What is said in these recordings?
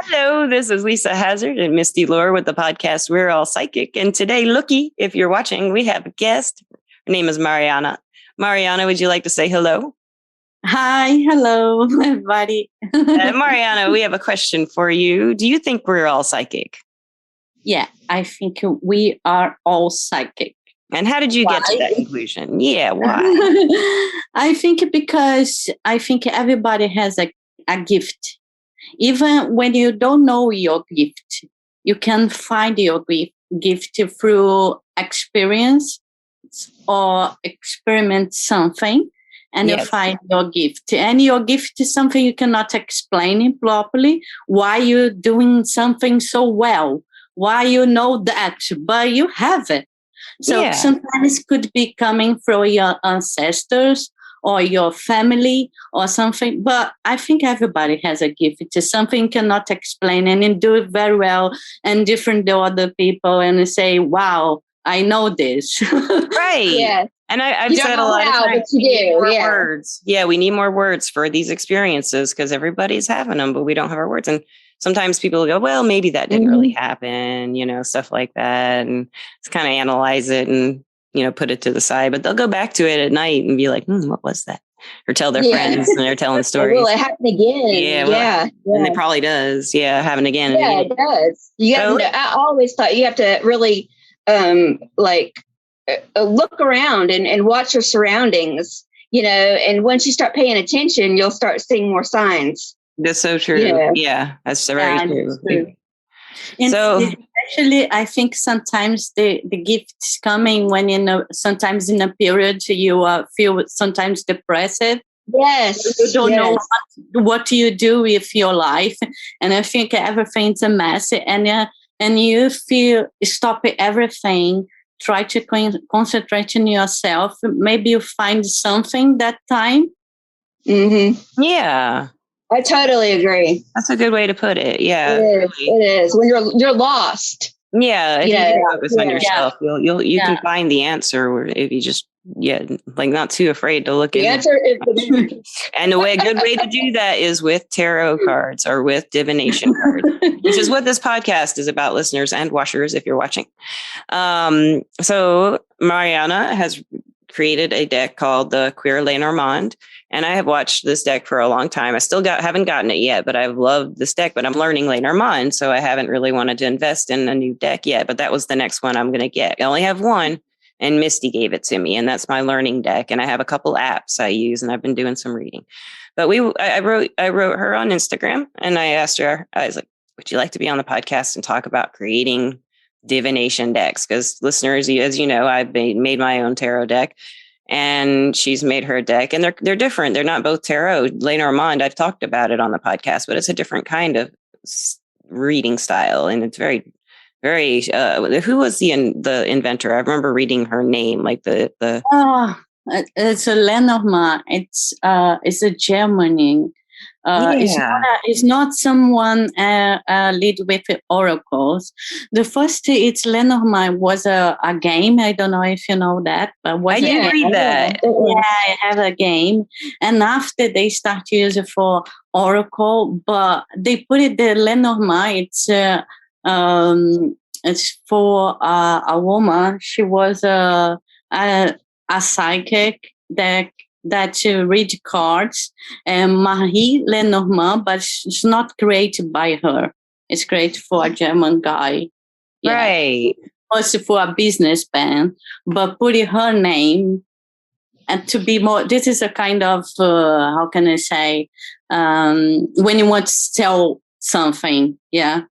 Hello, this is Lisa Hazard and Misty Lore with the podcast We're All Psychic. And today, looky, if you're watching, we have a guest. Her name is Mariana. Mariana, would you like to say hello? Hi, hello, everybody. Mariana, we have a question for you. Do you think we're all psychic? Yeah, I think we are all psychic. And how did you get to that conclusion? Yeah, why? I think because I think everybody has a gift. Even when you don't know your gift, you can find your gift through experience or experiment something, and you find your gift. And your gift is something you cannot explain it properly, why you're doing something so well, why you know that, but you have it. So sometimes it could be coming from your ancestors or your family or something. But I think everybody has a gift. It's something you cannot explain and you do it very well and different than other people and say, wow, I know this. Right. Yeah. And I've said a lot of times, we need more words. Yeah, we need more words for these experiences because everybody's having them, but we don't have our words. And sometimes people go, well, maybe that didn't really happen, stuff like that. And just kind of analyze it and, put it to the side. But they'll go back to it at night and be like, what was that? Or tell their friends and they're telling stories. Will it happen again? Yeah. And it probably does. Yeah, happen again. Yeah, it does. I always thought you have to really look around and watch your surroundings, and once you start paying attention, you'll start seeing more signs. That's so true. Yeah, that's very true. And especially, I think sometimes the gift's coming when sometimes in a period you feel sometimes depressive. Yes, you don't know what you do with your life, and I think everything's a mess, and you feel stop everything. Try to concentrate on yourself. Maybe you find something that time. Mm-hmm. Yeah. I totally agree. That's a good way to put it. Yeah, it is. When you're lost. Yeah, if you focus on yourself, you can find the answer. If you just not too afraid to look at the answer. And a good way to do that is with tarot cards or with divination cards, which is what this podcast is about, listeners and watchers. If you're watching, so Mariana has created a deck called the Queer Lenormand. And I have watched this deck for a long time. I still haven't gotten it yet, but I've loved this deck, but I'm learning Lenormand. So I haven't really wanted to invest in a new deck yet, but that was the next one I'm going to get. I only have one and Misty gave it to me and that's my learning deck. And I have a couple apps I use and I've been doing some reading, but I wrote her on Instagram and I asked her, I was like, would you like to be on the podcast and talk about creating divination decks? Because listeners, as you know, I've made my own tarot deck. And she's made her deck, and they're different. They're not both tarot. Lenormand, I've talked about it on the podcast, but it's a different kind of reading style, and it's very, very. Who was the inventor? I remember reading her name, like the. It's a Lenormand. It's a Germany. It's not someone lead with oracles. The first, it's Lenormand was a game. I don't know if you know that, but I didn't read that. Yeah, I have a game, and after they start using for oracle, but they put it the Lenormand. It's for a woman. She was a psychic that read cards, and Marie Lenormand, but it's not created by her. It's created for a German guy. Yeah. Right. Also for a businessman, but putting her name and to be more, this is a kind of, how can I say, when you want to sell something, yeah.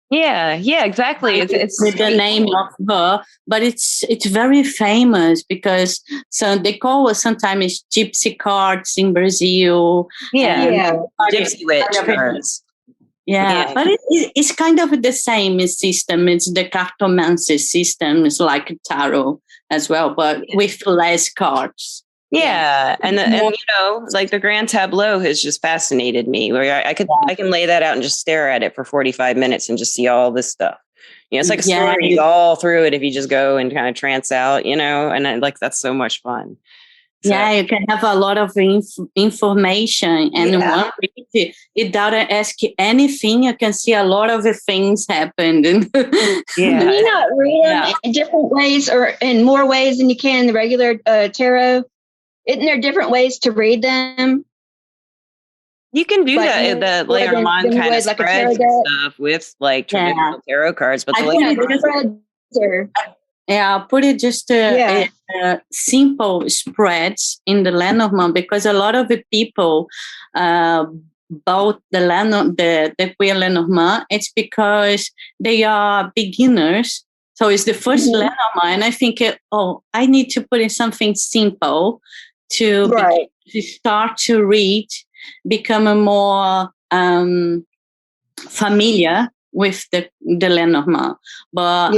Yeah, exactly. It's with the name of her, but it's very famous because so they call it sometimes gypsy cards in Brazil. Gypsy witch cards. Yeah, but it's kind of the same system. It's the cartomancy system. It's like tarot as well, but with less cards. Yeah. And like the Grand Tableau has just fascinated me where I can lay that out and just stare at it for 45 minutes and just see all this stuff. It's like a story all through it if you just go and kind of trance out, and that's so much fun. So. Yeah, you can have a lot of information and one doesn't ask you anything, you can see a lot of things happened. Yeah. Can you not read them in different ways or in more ways than you can in the regular tarot? Isn't there different ways to read them? You can do the Lenormand kind of spreads and stuff with like traditional tarot cards, but I'll put it just simple spreads in the Lenormand, because a lot of the people bought the Queer Lenormand. It's because they are beginners. So it's the first Lenormand, and I think, I need to put in something simple to start to read, become a more familiar with the Lenormand. But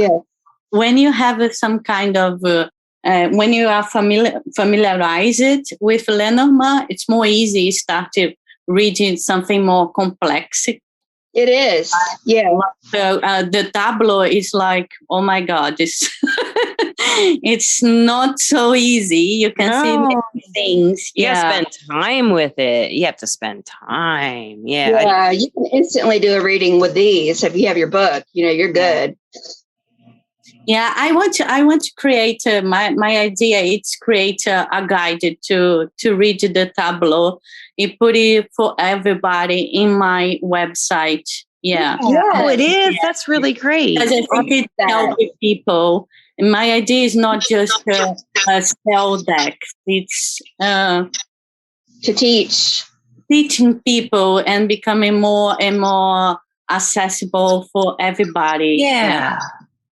when you have some kind of when you are familiarized with Lenormand, it's more easy to start reading something more complex. It is, the tableau is like, oh my God, it's not so easy. You can see many things. You have to spend time with it. You have to spend time. Yeah, you can instantly do a reading with these if you have your book. You're good. Yeah, I want to create my idea is create a guide to read the tableau. I put it for everybody in my website. Oh, it is. That's really great. Because I think it helps people. And my idea is not just a spell deck. It's to teaching people and becoming more and more accessible for everybody. I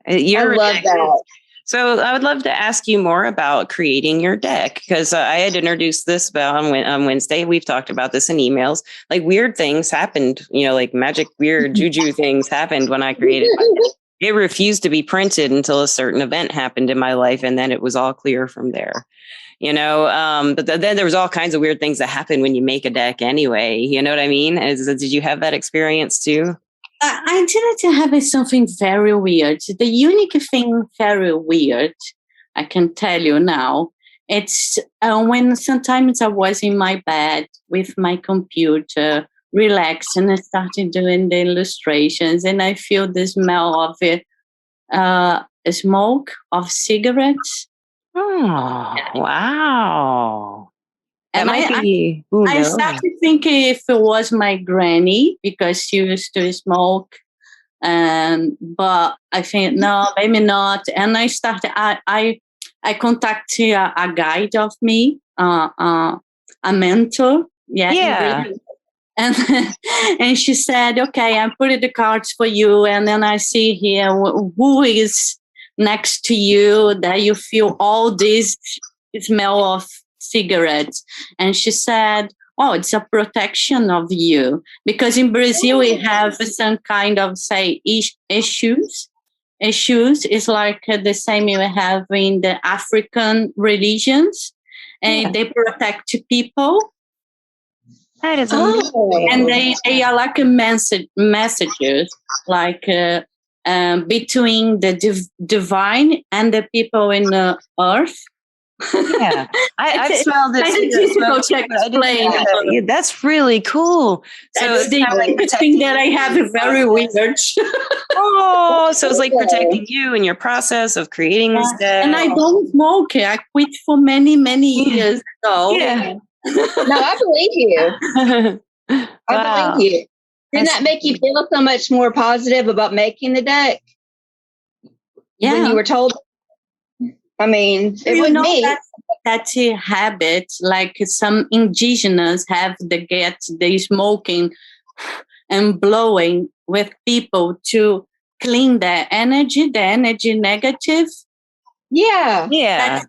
love that. So I would love to ask you more about creating your deck, because I had introduced this on Wednesday. We've talked about this in emails. Like weird things happened, like magic, weird juju things happened when I created my deck. It refused to be printed until a certain event happened in my life, and then it was all clear from there. But then there was all kinds of weird things that happen when you make a deck anyway. You know what I mean? Did you have that experience too? I didn't have something very weird. The unique thing, very weird, I can tell you now, it's when sometimes I was in my bed with my computer, relaxed, and I started doing the illustrations, and I feel the smell of smoke of cigarettes. Oh, wow. And I started thinking if it was my granny, because she used to smoke. But I think, no, maybe not. And I started, I contacted a guide of me, a mentor. And and she said, okay, I put the cards for you. And then I see here who is next to you that you feel all this smell of cigarettes. And she said, oh, it's a protection of you, because in Brazil we have some kind of issues. Is like the same you have in the African religions, and they protect people. That is amazing. And they are like messages, like between the divine and the people in the earth. I smelled it. It's difficult to explain. That's really cool. That's so the thing that I have is very weird. So it's like protecting you in your process of creating this deck. And I don't smoke. I quit for many years ago. No, I believe you. I believe you. Didn't that make you feel so much more positive about making the deck? When you were told? I mean, it was me. That's a habit, like some indigenous have they smoking and blowing with people to clean the energy negative. That's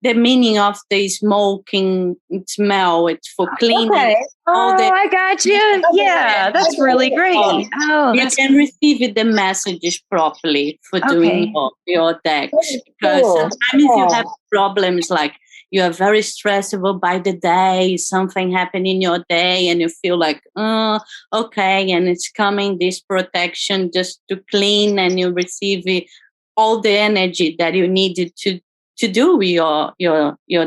the meaning of the smoking smell. It's for cleaning. I got you. Yeah, that's really great. You can receive the messages properly for doing your decks. Because sometimes you have problems like you are very stressful by the day, something happened in your day, and you feel like, okay, and it's coming this protection just to clean, and you receive all the energy that you needed to do your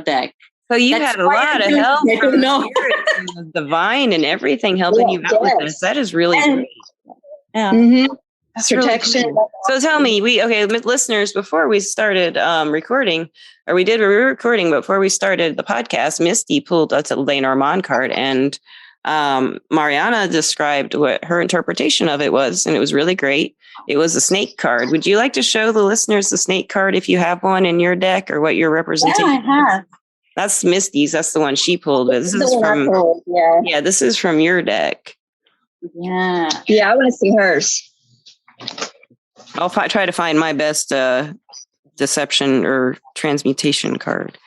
deck. So you had a lot of help from the divine and everything helping you out with this. That is really great. Yeah. Mm-hmm. That's Protection. Really cool. So tell me, listeners, before we started recording, or we were recording before we started the podcast, Misty pulled a Lenormand card, and Mariana described what her interpretation of it was, and it was really great. It was a snake card. Would you like to show the listeners the snake card if you have one in your deck, or what your representation I have. is? That's Misty's. That's the one she pulled. But this is from this is from your deck. Yeah. Yeah, I want to see hers. I'll try to find my best deception or transmutation card.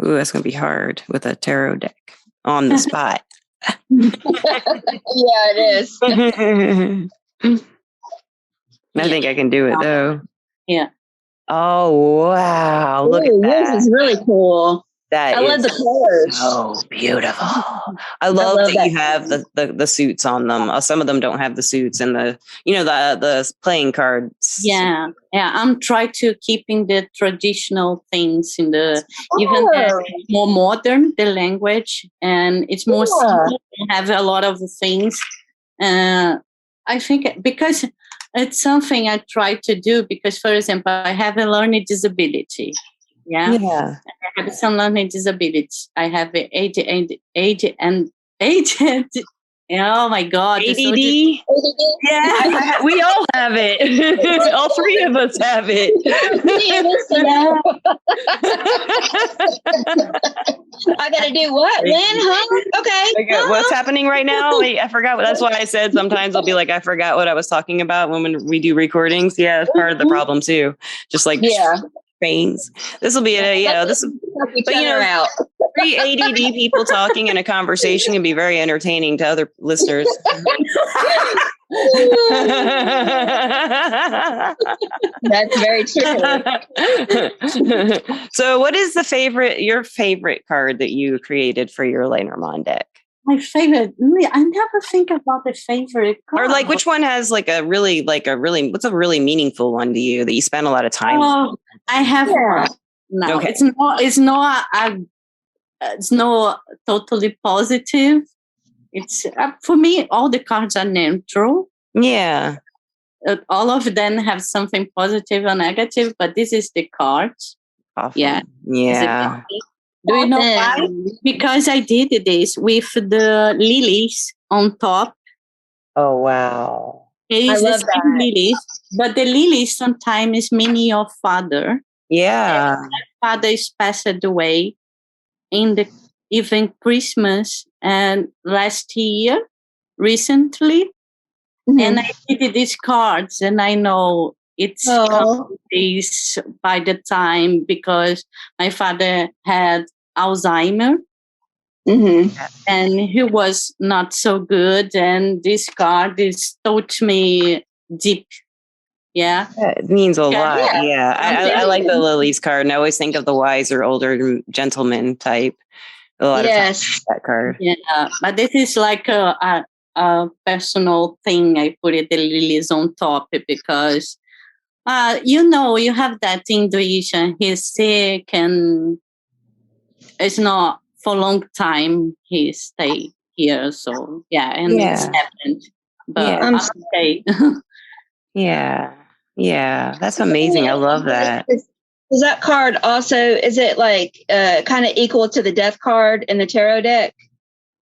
Ooh, that's going to be hard with a tarot deck on the spot. Yeah, it is. I think I can do it, though. Yeah. Oh, wow. Look at that. This is really cool. I love the colors. So beautiful. I love that you have the suits on them. Some of them don't have the suits and the playing cards. Yeah. I'm trying to keeping the traditional things in the even more modern the language, and it's more simple. Have a lot of things. I think because it's something I try to do because, for example, I have a learning disability. Yeah. I have some learning disabilities. I have ADHD. Oh my God. ADD? Yeah. We all have it. All three of us have it. I got to do what? When? Huh? Okay. What's happening right now? Wait, I forgot. That's why I said sometimes I'll be like, I forgot what I was talking about when we do recordings. Yeah, it's part of the problem too. Just like pains. This will be three ADD people talking in a conversation can be very entertaining to other listeners. That's very true. So what is your favorite card that you created for your Lenormand deck? My favorite. I never think about the favorite card. Or like which one has what's a really meaningful one to you that you spend a lot of time on? I have one. No, okay. It's not totally positive. It's for me, all the cards are neutral. Yeah. All of them have something positive or negative, but this is the card. Awesome. Yeah. Yeah. Do you know why? Because I did this with the lilies on top. Oh, wow. It is the same lilies, but the lilies sometimes mean your father. Yeah. Father is passed away in even Christmas and last year, recently. Mm-hmm. And I did these cards, and I know it's by the time because my father had Alzheimer. Mm-hmm. And he was not so good, and this card touched me deep. Yeah, it means a lot. Yeah. I like the lilies card, and I always think of the wiser, older gentleman type. A lot of times that card. Yeah, but this is like a personal thing. I put the lilies on top because, you have that intuition. He's sick, and it's not for a long time. He stayed here, so it's happened. But I'm okay. Yeah, that's amazing. I love that. Is that card also, is it like kind of equal to the death card in the tarot deck?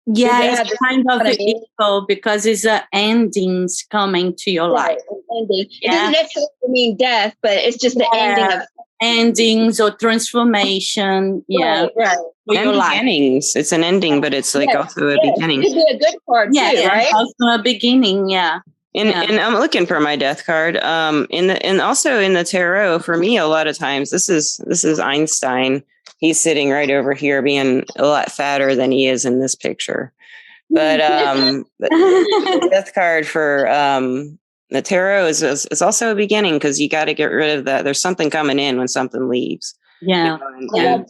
Yeah, it's kind of equal because it's endings coming to your life. Ending. It doesn't necessarily mean death, but it's just the ending of endings or transformation. Yeah, right. And beginnings. It's an ending, but it's like also a beginning. It could be a good card too, right? Also a beginning. Yeah. And I'm looking for my death card. And also in the tarot, for me, a lot of times this is Einstein. He's sitting right over here, being a lot fatter than he is in this picture. But the death card for the tarot is also a beginning because you got to get rid of that. There's something coming in when something leaves. Yeah. You know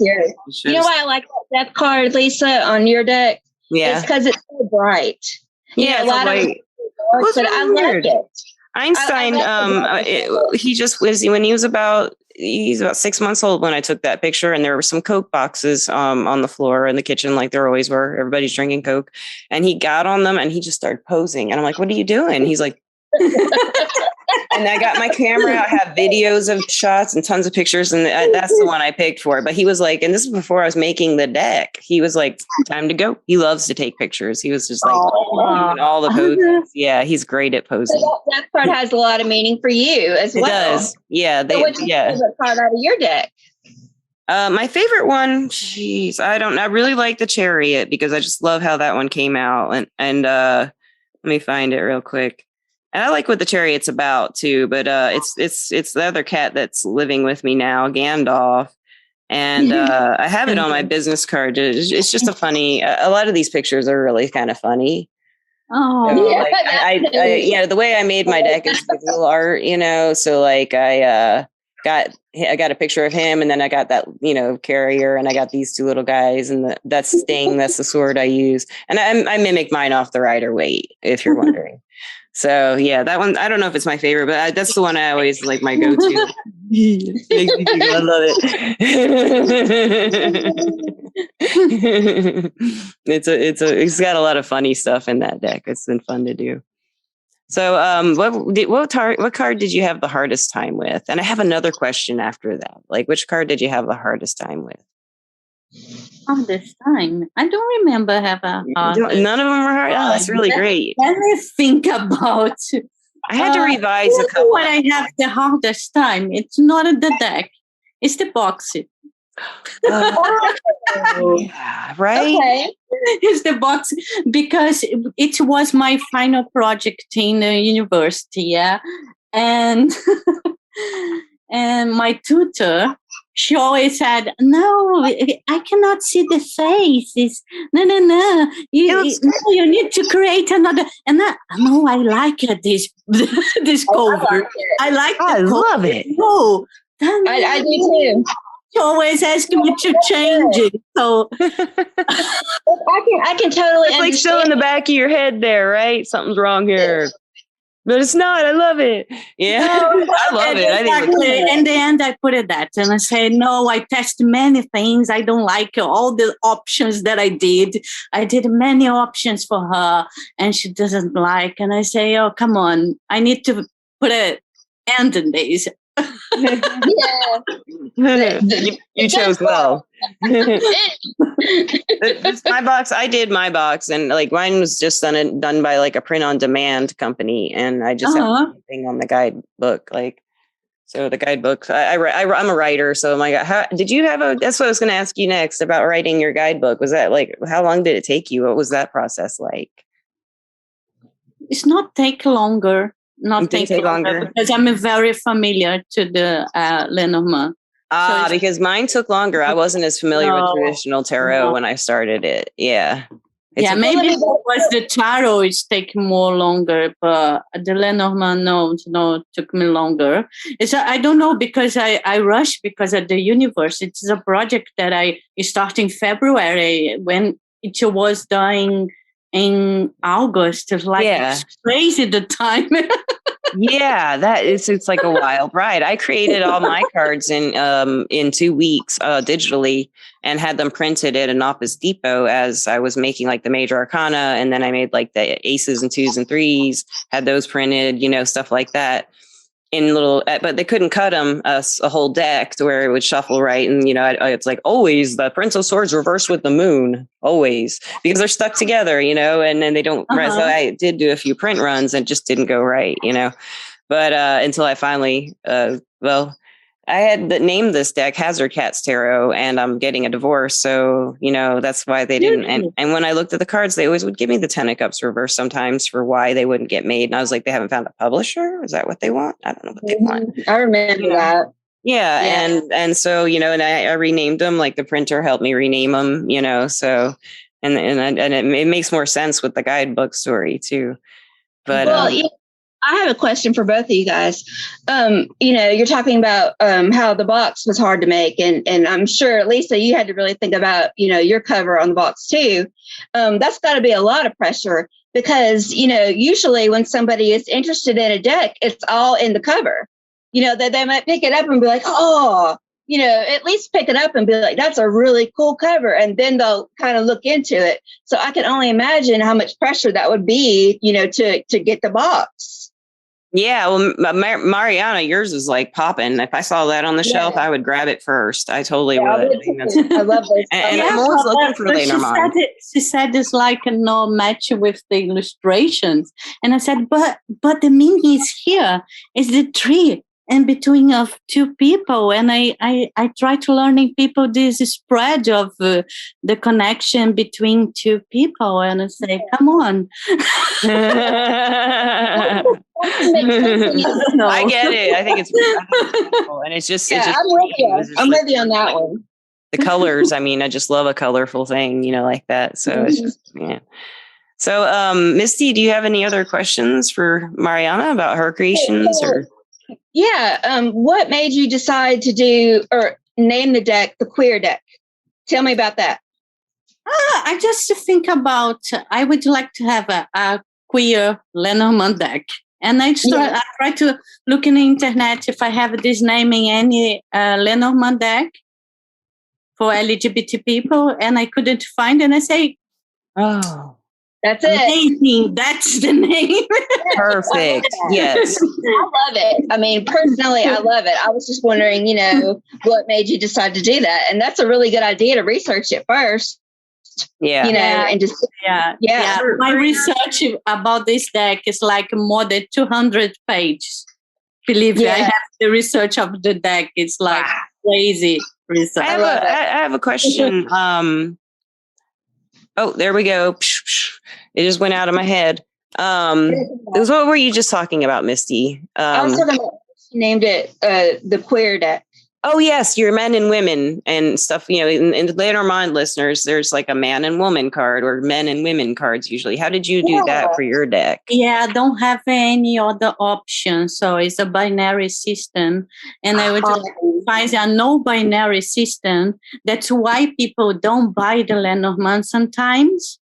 why I like that death card, Lisa, on your deck? Yeah, it's because it's so bright. Yeah, a lot of. But I like it. Einstein, he just was when he was about he's about 6 months old when I took that picture, and there were some Coke boxes on the floor in the kitchen, like there always were. Everybody's drinking Coke, and he got on them and he just started posing. And I'm like, "What are you doing?" He's like, and I got my camera out, have videos of shots and tons of pictures, and that's the one I picked for it. But he was like, and this is before I was making the deck. He was like, "Time to go." He loves to take pictures. He was just like doing all the poses. Yeah, he's great at posing. So that card has a lot of meaning for you as well. It does. Yeah. So what's your favorite card out of your deck? My favorite one, I really like the Chariot because I just love how that one came out. And let me find it real quick. And I like what the Chariot's about too, but it's the other cat that's living with me now, Gandalf. And I have it on my business card. It's just a funny, a lot of these pictures are really kind of funny. Oh, so, like, the way I made my deck is digital art, so like I got a picture of him, and then I got that, carrier, and I got these two little guys, and that's Sting, that's the sword I use. And I mimic mine off the Rider-Waite, if you're wondering. So yeah, that one, I don't know if it's my favorite, but that's the one I always like my go-to. I love it. It's got a lot of funny stuff in that deck. It's been fun to do. So what card did you have the hardest time with? And I have another question after that. Like, which card did you have the hardest time with? Hardest time? I don't remember having none of them were hard. Oh, that's really great. Let me think about. I had to revise a couple. What I have the hardest time. It's not the deck. It's the box. Yeah, right. Okay. It's the box because it was my final project in the university. Yeah, and and my tutor, she always said, "No, I cannot see the face. No. You need to create another." And no, I like this cover. I like. I love it. No, I do too. She always asking me to change it. So I can totally. It's like still in the back of your head there, right? Something's wrong here. But it's not. I love it. Yeah, I love it. Exactly. In the end, I put it that, and I say, no, I test many things. I don't like all the options that I did. I did many options for her, and she doesn't like. And I say, oh, come on, I need to put an end in this. Yeah, you chose well. My box, I did my box, and like mine was just done by like a print on demand company, and I just have everything on the guidebook. Like, so the guidebook, I'm a writer, so I'm like, how did you have that's what I was going to ask you next about writing your guidebook. Was that like, how long did it take you? What was that process like? It's not take longer. Not take longer because I'm very familiar to the Lenormand. So because mine took longer. I wasn't as familiar with traditional tarot when I started it. Yeah. Maybe it was the tarot. It's taking more longer, but the Lenormand, no, took me longer. I don't know because I rushed because at the university. It's a project that I start in February when it was done in August. It's like it's crazy the time. Yeah, it's like a wild ride. I created all my cards in 2 weeks digitally and had them printed at an Office Depot as I was making like the major arcana, and then I made like the aces and twos and threes, had those printed, stuff like that in little, but they couldn't cut them a whole deck to where it would shuffle right. And, it's like always the Prince of Swords reversed with the moon, always, because they're stuck together, and then they don't, so I did do a few print runs and just didn't go right, but until I finally, I had named this deck Hazard Cats Tarot, and I'm getting a divorce. So, that's why they didn't. And when I looked at the cards, they always would give me the Ten of Cups reverse sometimes for why they wouldn't get made. And I was like, they haven't found a publisher? Is that what they want? I don't know what they want. I remember that. Yeah. And so, and I renamed them, like the printer helped me rename them, so, and it makes more sense with the guidebook story too. But, I have a question for both of you guys. You're talking about how the box was hard to make, and I'm sure, Lisa, you had to really think about, your cover on the box too. That's got to be a lot of pressure because, usually when somebody is interested in a deck, it's all in the cover. that they might pick it up and be like, oh, at least pick it up and be like, that's a really cool cover. And then they'll kind of look into it. So I can only imagine how much pressure that would be, to get the box. Yeah. Well, Mariana, yours is like popping. If I saw that on the shelf, I would grab it first. I totally would. I love those. And I'm always looking for Lenormand. She said it's like a no match with the illustrations. And I said, but the meaning is here. It's the tree in between of two people. And I try to learning people this spread of the connection between two people. And I say, come on. I get it. I think it's beautiful. And it's just, I'm with you. I'm with you on that one. The colors. I mean, I just love a colorful thing, like that. So it's just, yeah. So, Misty, do you have any other questions for Mariana about her creations or? Yeah. What made you decide to do or name the deck the Queer deck? Tell me about that. I just think about, I would like to have a Queer Lenormand deck. And I try to look in the internet if I have this name in any Lenormand deck for LGBT people. And I couldn't find it. And I say, oh. That's it. Amazing. That's the name. Perfect. Yes. I love it. I mean, personally, I love it. I was just wondering, what made you decide to do that? And that's a really good idea to research it first. Yeah. And just My research about this deck is like more than 200 pages. Believe me, I have the research of the deck. It's like crazy research. I have a question. Oh, there we go. It just went out of my head. What were you just talking about, Misty? I was talking about, she named it the Queer deck. Oh, yes, your men and women and stuff. In the Lenormand listeners, there's like a man and woman card or men and women cards usually. How did you do that for your deck? Yeah, I don't have any other options. So it's a binary system. And I would find a no-binary system. That's why people don't buy the Lenormand sometimes.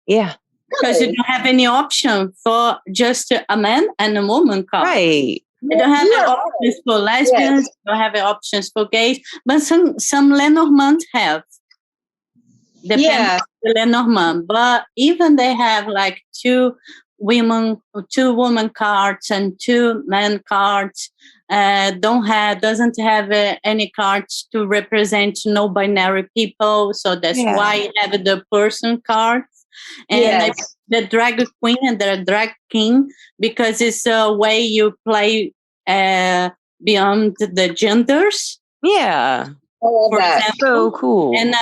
Yeah. Because you don't have any option for just a man and a woman card. Right. You don't have options for lesbians, you don't have options for gays, but some Lenormand have. Depends on the Lenormand. But even they have like two women cards and two men cards, doesn't have any cards to represent no binary people. So that's why you have the person cards. And the drag queen and the drag king, because it's a way you play beyond the genders. Yeah. For example. So cool. And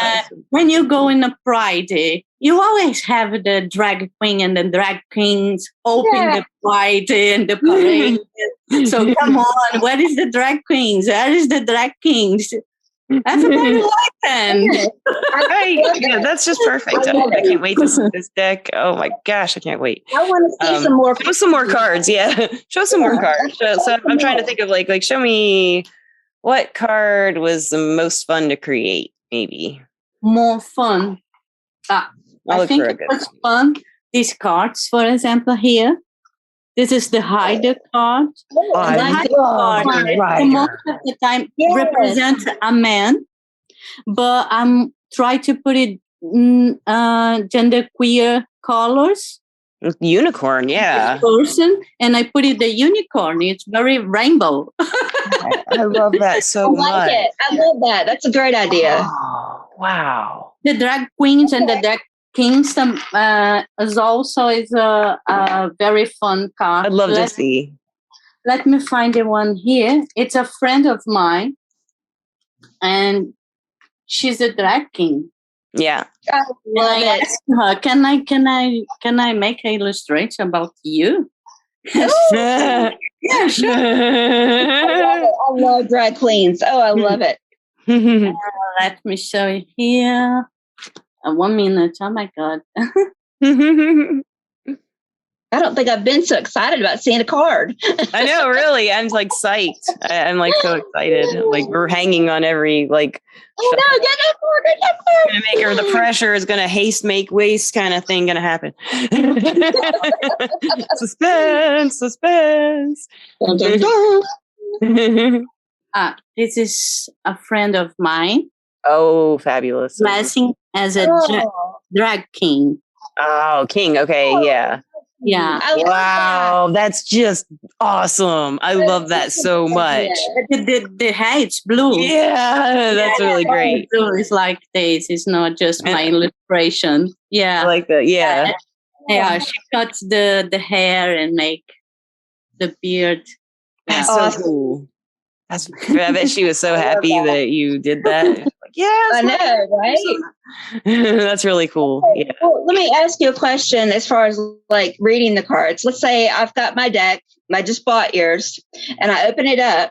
when you go in a pride, you always have the drag queen and the drag kings open the pride and the parade. So come on, where is the drag queens? Where is the drag kings? Everybody like them. Yeah, that's just perfect. I can't wait to see this deck. Oh my gosh, I can't wait. I want to see some more. Show some more cards. Yeah, show some more cards. So I'm trying to think of like show me what card was the most fun to create. Maybe more fun. I think it was fun. These cards, for example, here. This is the Hider card. The Hider card, most of the time, represents a man, but I'm trying to put it genderqueer colors. Unicorn, yeah. Person, and I put it the unicorn. It's very rainbow. I love that so much. I love that. That's a great idea. Oh, wow. The drag queens and the drag kings is also a very fun card. I'd love to see. Let me find the one here. It's a friend of mine, and she's a drag king. Yeah. I asked her, can I make an illustration about you? Yeah, sure. I love drag queens. Oh, I love it. Let me show you here. 1 minute. Oh my God. I don't think I've been so excited about seeing a card. I know, really. I'm like psyched. I'm like so excited. Like we're hanging on every like. Oh no! Get that card! Gonna make her. The pressure is gonna haste, make waste kind of thing gonna happen. Suspense. Dun, dun, dun. This is a friend of mine. Oh, fabulous. Dressing as a drag king. Oh, king. Okay, yeah. Yeah. Wow, that's just awesome. I love that so much. The hair is blue. Yeah, that's really great. It's like this. It's not just my illustration. Yeah. I like that. Yeah. Yeah, she cuts the hair and make the beard. That's so cool. I bet she was so happy that you did that. Like, yes, I know, right? That's really cool. Yeah. Well, let me ask you a question as far as like reading the cards. Let's say I've got my deck, I just bought yours, and I open it up.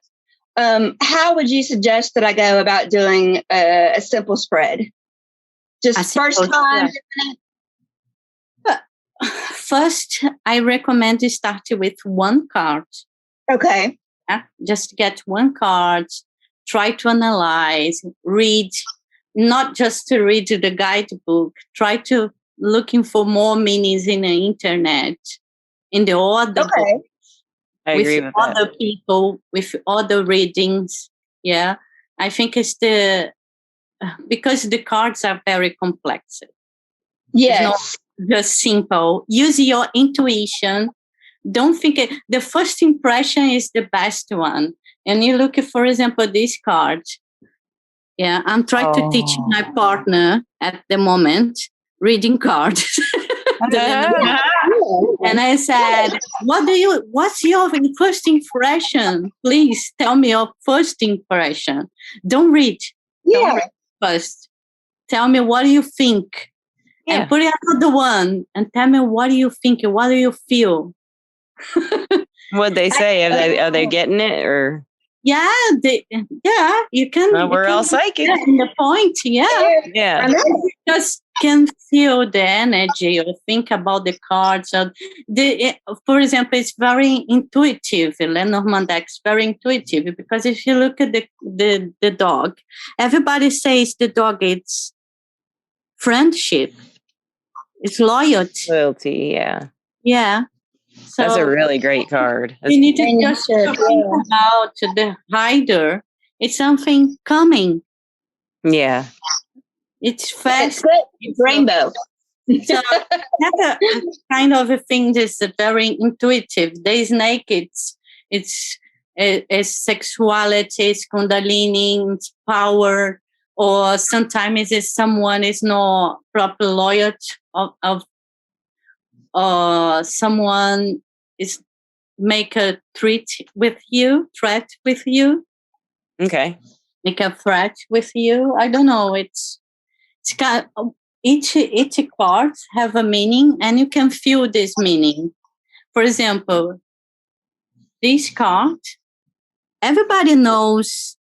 How would you suggest that I go about doing a simple spread? Just first time? First, I recommend you start with one card. Okay. Just get one card, try to analyze, read, not just to read the guidebook, try to looking for more meanings in the internet, in the other books, I agree with other that. people, with other readings. Yeah, I think it's because the cards are very complex. Yes. It's not just simple. Use your intuition. Don't think the first impression is the best one. And you look at, for example, this card. Yeah, I'm trying to teach my partner at the moment reading cards. And I said, what's your first impression? Please tell me your first impression. Don't read. Don't read first. Tell me what do you think. And put another one and tell me what do you think, what do you feel. What'd they say? Are they getting it or? Yeah, you can. We're all psychic. The point, yeah. You just can feel the energy or think about the cards. For example, it's very intuitive. The Lenormand deck is very intuitive because if you look at the dog, everybody says the dog it's friendship, it's loyalty. Yeah. So that's a really great card. You need to just think about the hider. It's something coming. Yeah. It's fast. It's rainbow. So that's a kind of a thing that's very intuitive. There is naked. It's sexuality, it's kundalini, it's power, or sometimes it's someone is not proper loyal of someone is make a threat with you. Okay. Make a threat with you. I don't know. It's kind of, each card have a meaning, and you can feel this meaning. For example, this card, everybody knows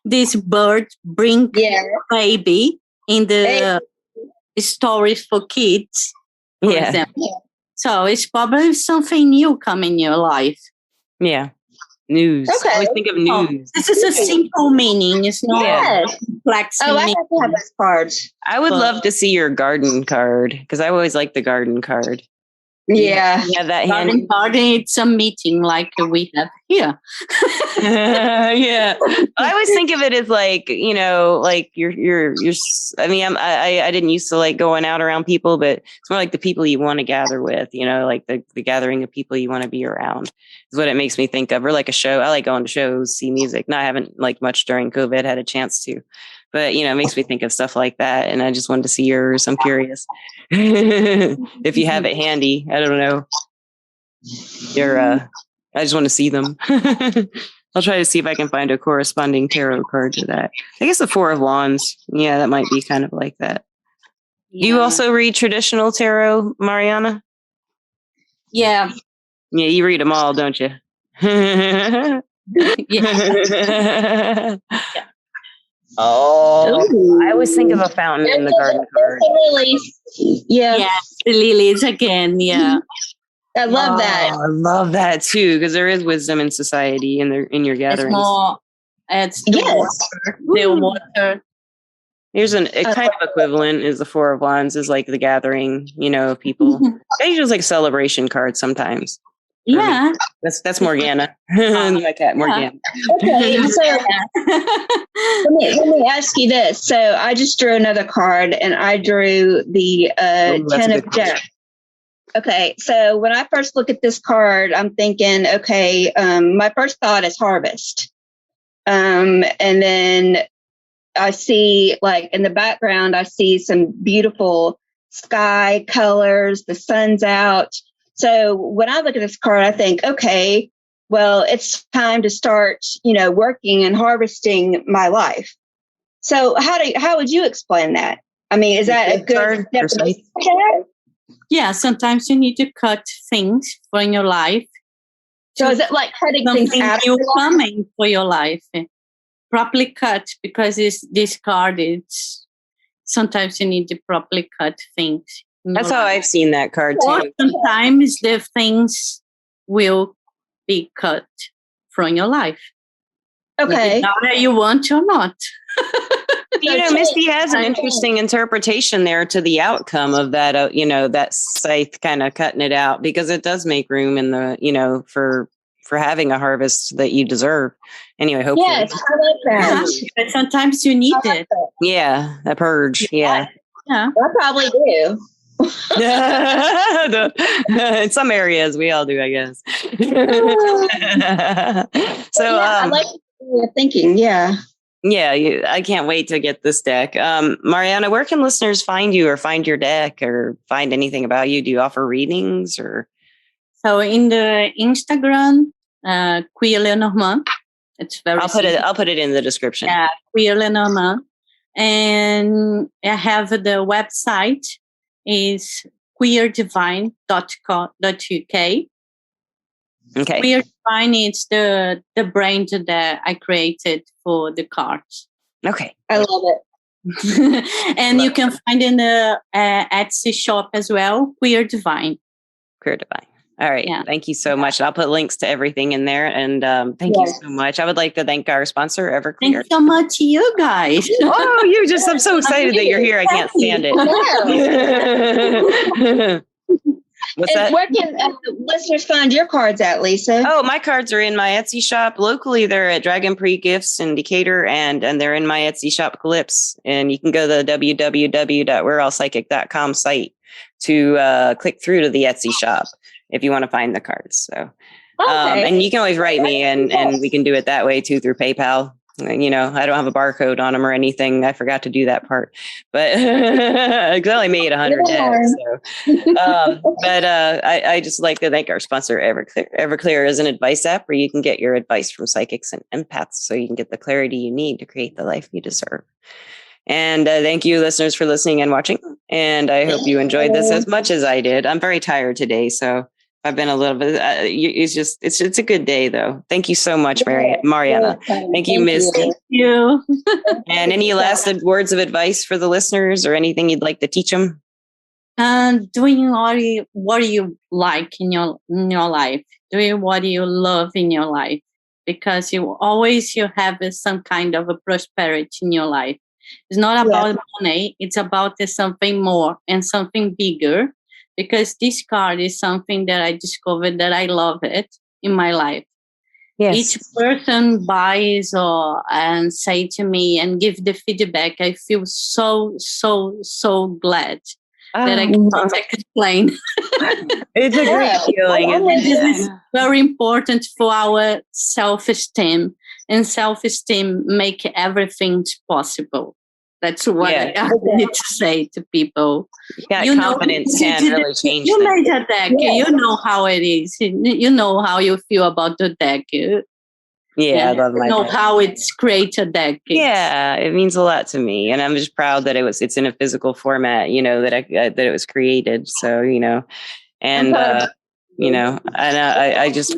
this bird bring baby in the stories for kids. For example. So it's probably something new coming in your life. Yeah. News. Okay. I always think of news. This is a simple meaning. It's not complex. I have to have those cards. I would love to see your garden card because I always like the garden card. Yeah. That garden card. It's a meeting like we have here. Yeah. I always think of it as like, like you're I mean, I didn't used to like going out around people, but it's more like the people you want to gather with, like the gathering of people you want to be around is what it makes me think of. Or like a show. I like going to shows, see music. No, I haven't like much during COVID had a chance to, but it makes me think of stuff like that. And I just wanted to see yours. I'm curious if you have it handy. I don't know. I just want to see them. I'll try to see if I can find a corresponding tarot card to that. I guess the Four of Wands. Yeah, that might be kind of like that. Yeah. Do you also read traditional tarot, Mariana? Yeah. Yeah, you read them all, don't you? Yeah. Oh, ooh. I always think of a fountain in the garden card. Yeah. The lilies again. Yeah. I love that. I love that too, because there is wisdom in society in your gatherings. It's the water. Here's a kind of equivalent is the Four of Wands is like the gathering, of people. They use like celebration cards sometimes. Yeah. That's Morgana. My cat, Morgana. Okay, so let me ask you this. So I just drew another card, and I drew the Ten of Jacks. Okay, so when I first look at this card, I'm thinking, okay, my first thought is harvest. And then I see, like, in the background, I see some beautiful sky colors, the sun's out. So when I look at this card, I think, okay, well, it's time to start, working and harvesting my life. So how would you explain that? I mean, is that a good definition? Yeah, sometimes you need to cut things from your life. So is it like cutting things out of your coming for your life? Properly cut, because this card, it's sometimes you need to properly cut things. That's how I've seen that card too. Sometimes the things will be cut from your life. Okay. Now that you want or not. Misty has an interesting interpretation there to the outcome of that, that scythe kind of cutting it out, because it does make room in the, for having a harvest that you deserve. Anyway, hopefully. Yes, I like that. Yeah, but sometimes you need it. Yeah, a purge. Yeah. I probably do. In some areas, we all do, I guess. So I like your thinking. Yeah. Yeah, I can't wait to get this deck. Mariana, where can listeners find you or find your deck or find anything about you? Do you offer readings or? So in the Instagram, Queer Lenormand. It's very. I'll put it in the description. Yeah, Queer Lenormand, and I have the website is queerdivine.co.uk. Okay. Queer Divine is the brand that I created for the cards. Okay. I love it. And you can find in the Etsy shop as well, Queer Divine. Queer Divine. All right. Yeah. Thank you so much. I'll put links to everything in there. And thank you so much. I would like to thank our sponsor, Everclear. Thank you so much, you guys. Oh, I'm so excited that you're here. I can't stand it. What's that? Where can listeners find your cards at, Lisa? Oh, my cards are in my Etsy shop. Locally, they're at Dragon Prix Gifts in Decatur, and they're in my Etsy shop, Calypse. And you can go to the www.we'reallpsychic.com site to click through to the Etsy shop if you want to find the cards. So, and you can always write me, and we can do it that way too, through PayPal. I don't have a barcode on them or anything. I forgot to do that part, but I only made 100 decks. So, I just like to thank our sponsor, Everclear. Everclear is an advice app where you can get your advice from psychics and empaths, so you can get the clarity you need to create the life you deserve. And thank you, listeners, for listening and watching. And I hope you enjoyed this as much as I did. I'm very tired today, so I've been a little bit, it's a good day though. Thank you so much, Mariana. Thank you, Misty. Thank you. And any last words of advice for the listeners or anything you'd like to teach them? Doing what you like in your life, doing what you love in your life, because you have some kind of a prosperity in your life. It's not about money. It's about something more and something bigger. Because this card is something that I discovered that I love it in my life. Yes. Each person buys and say to me and give the feedback, I feel so, so, so glad that I can't explain. It's a great feeling. This is very important for our self-esteem. And self-esteem make everything possible. That's what I need to say to people. Confidence can really change. You made a deck. Yeah. You know how it is. You know how you feel about the deck. I love my deck. You know how it's create a deck. It means a lot to me, and I'm just proud that it's in a physical format. That it was created. So and I just.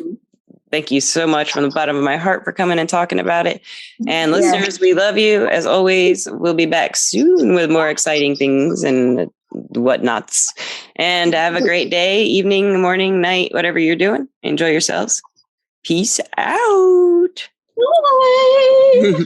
Thank you so much from the bottom of my heart for coming and talking about it. And listeners, we love you. As always, we'll be back soon with more exciting things and whatnots. And have a great day, evening, morning, night, whatever you're doing. Enjoy yourselves. Peace out. Bye.